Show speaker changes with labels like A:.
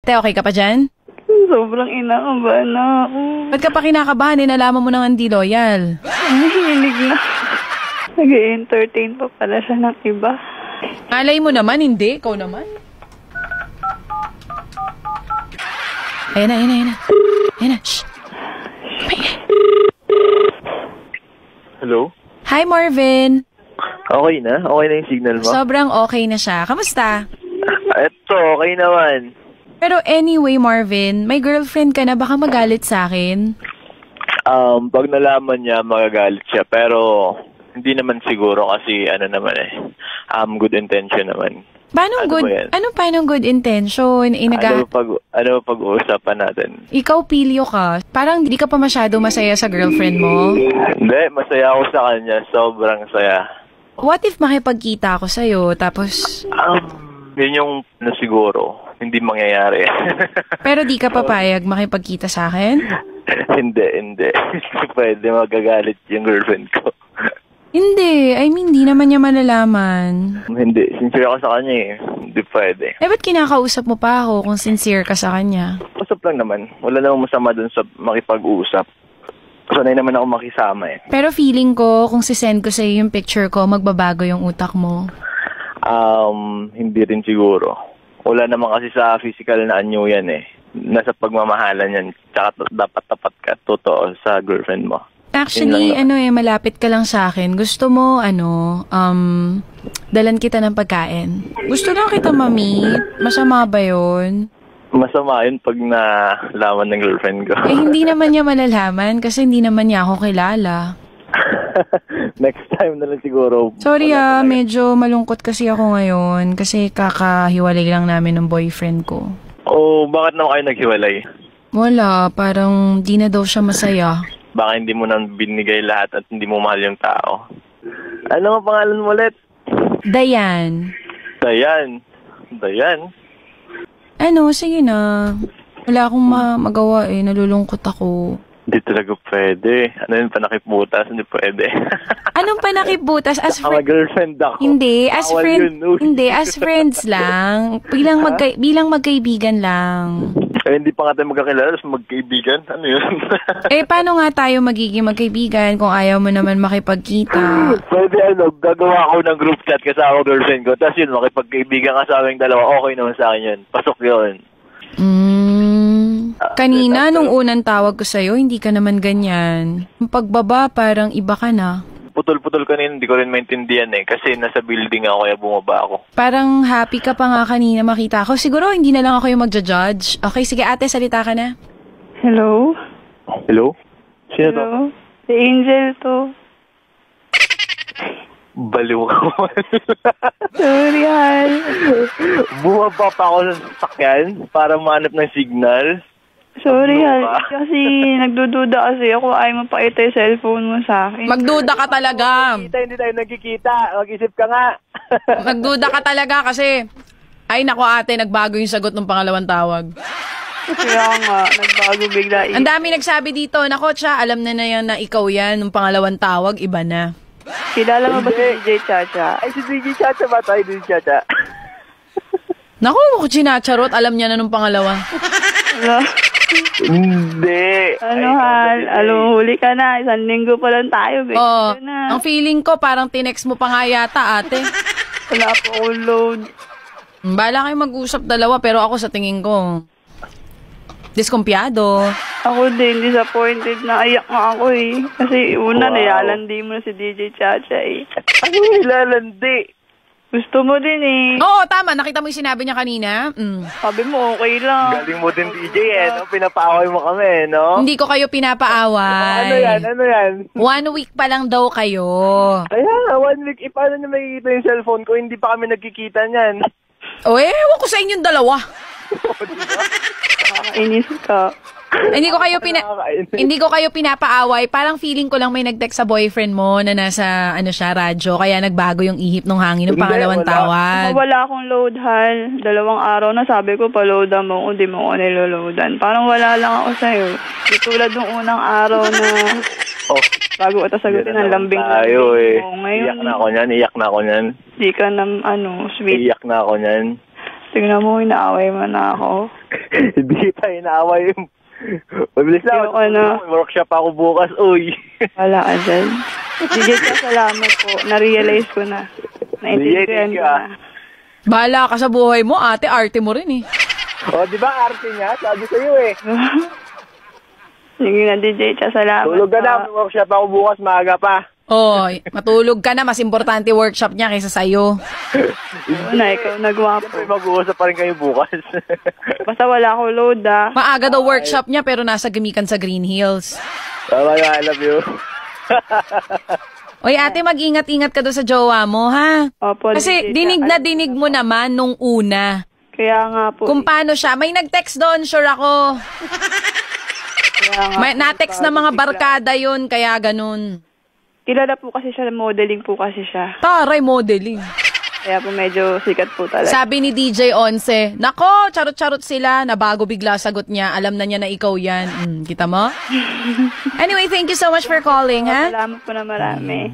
A: Te, okay ka pa dyan?
B: Sobrang inakabahan na ako.
A: Ba't ka pa kinakabahan? Nalaman mo nang hindi loyal.
B: Nahihilig na. Nag-entertain pa pala siya ng iba.
A: Alay mo naman, hindi. Ikaw naman. Ayan na, ayan na, ayan na. Ayan na, shh.
C: Hello?
A: Hi, Marvin.
C: Okay na? Okay na yung signal mo?
A: Sobrang okay na siya. Kamusta?
C: Eto, okay naman.
A: Pero anyway, Marvin, may girlfriend ka na, baka magalit sa akin.
C: Pag nalaman niya, magagalit siya. Pero, hindi naman siguro kasi, good intention naman.
A: Paano good intention?
C: Ano pag-uusapan natin?
A: Ikaw, pilyo ka. Parang hindi ka pa masyado masaya sa girlfriend mo.
C: Hindi, masaya ako sa kanya. Sobrang saya.
A: What if makipagkita ako sa'yo, tapos...
C: Yun yung siguro, hindi mangyayari.
A: Pero di ka papayag makipagkita sa akin?
C: Hindi. Hindi pwede, magagalit yung girlfriend ko.
A: Hindi. I mean, di naman niya malalaman.
C: Hindi. Sincere ako sa kanya eh. Hindi pwede.
A: Ba't kinakausap mo pa ako kung sincere ka sa kanya?
C: Usap lang naman. Wala namang masama dun sa makipag-usap. Sanay naman ako makisama eh.
A: Pero feeling ko, kung sisend ko sa'yo yung picture ko, magbabago yung utak mo.
C: Hindi rin siguro. Wala naman kasi sa physical na anyo yan eh. Nasa pagmamahalan yan. Tsaka dapat tapat ka, totoo, sa girlfriend mo.
A: Actually, malapit ka lang sa akin. Gusto mo, dalan kita ng pagkain. Gusto lang kita ma-meet. Masama ba yun?
C: Masama yun pag nalaman ng girlfriend ko.
A: Hindi naman niya malalaman kasi hindi naman niya ako kilala.
C: Next time na lang siguro.
A: Sorry medyo malungkot kasi ako ngayon kasi kakahiwalay lang namin ng boyfriend ko.
C: Bakit naman kayo naghiwalay?
A: Wala, parang di na daw siya masaya.
C: Baka hindi mo nang binigay lahat at hindi mo mahal yung tao. Ano ang pangalan mo ulit?
A: Dayan.
C: Dayan?
A: Sige na. Wala akong magawa nalulungkot ako.
C: Hindi talaga pwede. Ano yun, panakibutas? Hindi pwede.
A: Anong panakibutas?
C: Girlfriend ako.
A: Hindi, as friends lang. Bilang magkaibigan lang.
C: Hindi pa nga tayo magkakilala, magkaibigan? Ano yun?
A: Paano nga tayo magiging magkaibigan kung ayaw mo naman makipagkita?
C: Pwede gagawa ako ng group chat kasama girlfriend ko, tapos yun, makipagkaibigan ka sa aming dalawa, okay naman sa akin yun. Pasok yun.
A: Kanina, nung unang tawag ko sa'yo, hindi ka naman ganyan. Pagbaba, parang iba ka na.
C: Putol-putol kanina, hindi ko rin maintindihan kasi nasa building ako kaya bumaba ako.
A: Parang happy ka pa nga kanina makita ako. Siguro hindi na lang ako yung magja-judge. Okay, sige ate, salita ka na.
B: Hello?
C: Hello? Sino to?
B: Si Angel to.
C: Baliw ako.
B: Sorry, Hal.
C: Bumaba pa ako sa sasakyan para manap ng signal.
B: Sorry, Hal. Kasi nagdududa kasi ako. Ayaw mo pa ito yung cellphone mo sa akin.
A: Magduda ka talaga.
C: Hindi tayo nagkikita. Mag-isip ka nga.
A: Magduda ka talaga kasi... Ay, naku ate, nagbago yung sagot ng pangalawang tawag.
B: Kaya nga, nagbago bigla.
A: Ang dami nagsabi dito, nako siya, alam na yan na ikaw yan. Nung pangalawang tawag, iba na.
B: Kilala mo ba si DJ Chacha?
C: Ay, si DJ Chacha ba tayo? DJ Chacha.
A: Naku, sinacharot, alam niya na nung pangalawa.
C: Hindi.
B: Hal? Huli ka na. 1 linggo pa lang tayo.
A: Ang feeling ko, parang tinext mo pa nga yata, ate.
B: Wala po akong load.
A: Bala kayo mag-usap dalawa, pero ako sa tingin ko, diskumpiyado.
B: Ako din, disappointed na iyak nga ako Kasi nilalandi mo na si DJ Chacha
C: Ano nilalandi?
B: Gusto mo din
A: Oo, tama. Nakita mo yung sinabi niya kanina?
B: Sabi mo, okay lang.
C: Galing mo din DJ no? Pinapaaway mo kami, no?
A: Hindi ko kayo pinapaaway.
C: Ano yan?
A: 1 week pa lang daw kayo.
C: Kaya, 1 week. Paano niya makikita yung cellphone ko? Hindi pa kami nagkikita niyan.
A: Ewan ko sa inyong dalawa.
B: Inis ka.
A: Hindi ko kayo pinapaaway. Parang feeling ko lang may nag-text sa boyfriend mo na nasa radyo, kaya nagbago yung ihip ng hangin ng pangalawang tawag.
B: Wala akong load, Hal. 2 araw na sabi ko pa-loadan mo kung di mo ko niloloadan. Parang wala lang ako sa'yo. Di tulad ng unang araw na bago ito sagutin ang lambing
C: tayo
B: mo. Ngayon,
C: iyak na ako niyan.
B: Di ka na, sweet.
C: Iyak na ako niyan.
B: Tingnan mo, inaaway mo na ako.
C: Hindi pa inaaway yung... Mabilis lang.
B: Ayoko na.
C: May workshop ako bukas. Uy.
B: Wala ka dyan. DJ ka, salamat po. Na-realize ko na. Naintindihan
C: DJ
B: ko
C: ka.
B: na.
A: Bahala ka sa buhay mo, ate. Arte mo rin eh.
C: O, di ba arte niya? Sabi sa'yo eh.
B: Sige na, DJ ka, salamat
C: Tulog ka
B: po.
C: na. May workshop ako bukas. Maaga pa.
A: Oh, matulog ka na. Mas importante workshop niya kaysa sa'yo.
B: Oo na, ikaw nagwapo.
C: Siyempre, mag-uusap pa rin kayo bukas.
B: Basta wala akong load, ah.
A: Maaga daw workshop niya pero nasa gimikan sa Green Hills.
C: Tama na, I love you.
A: Oy, ate, mag-ingat-ingat ka doon sa jowa mo, ha?
B: Opo,
A: Kasi
B: DJ,
A: dinig na
B: ay,
A: dinig mo naman nung una.
B: Kaya nga po.
A: Kung paano siya. May nag-text doon, sure ako.
B: Kaya nga
A: May
B: po,
A: na-text na mga barkada yun, kaya ganun.
B: Kilala po kasi siya, modeling po kasi siya.
A: Taray, modeling.
B: Kaya po medyo sikat po talaga.
A: Sabi ni DJ Once, nako, charot-charot sila, nabago bigla sagot niya. Alam na niya na ikaw yan. Kita mo? Anyway, thank you so much for calling, ha?
B: Salamat po na marami.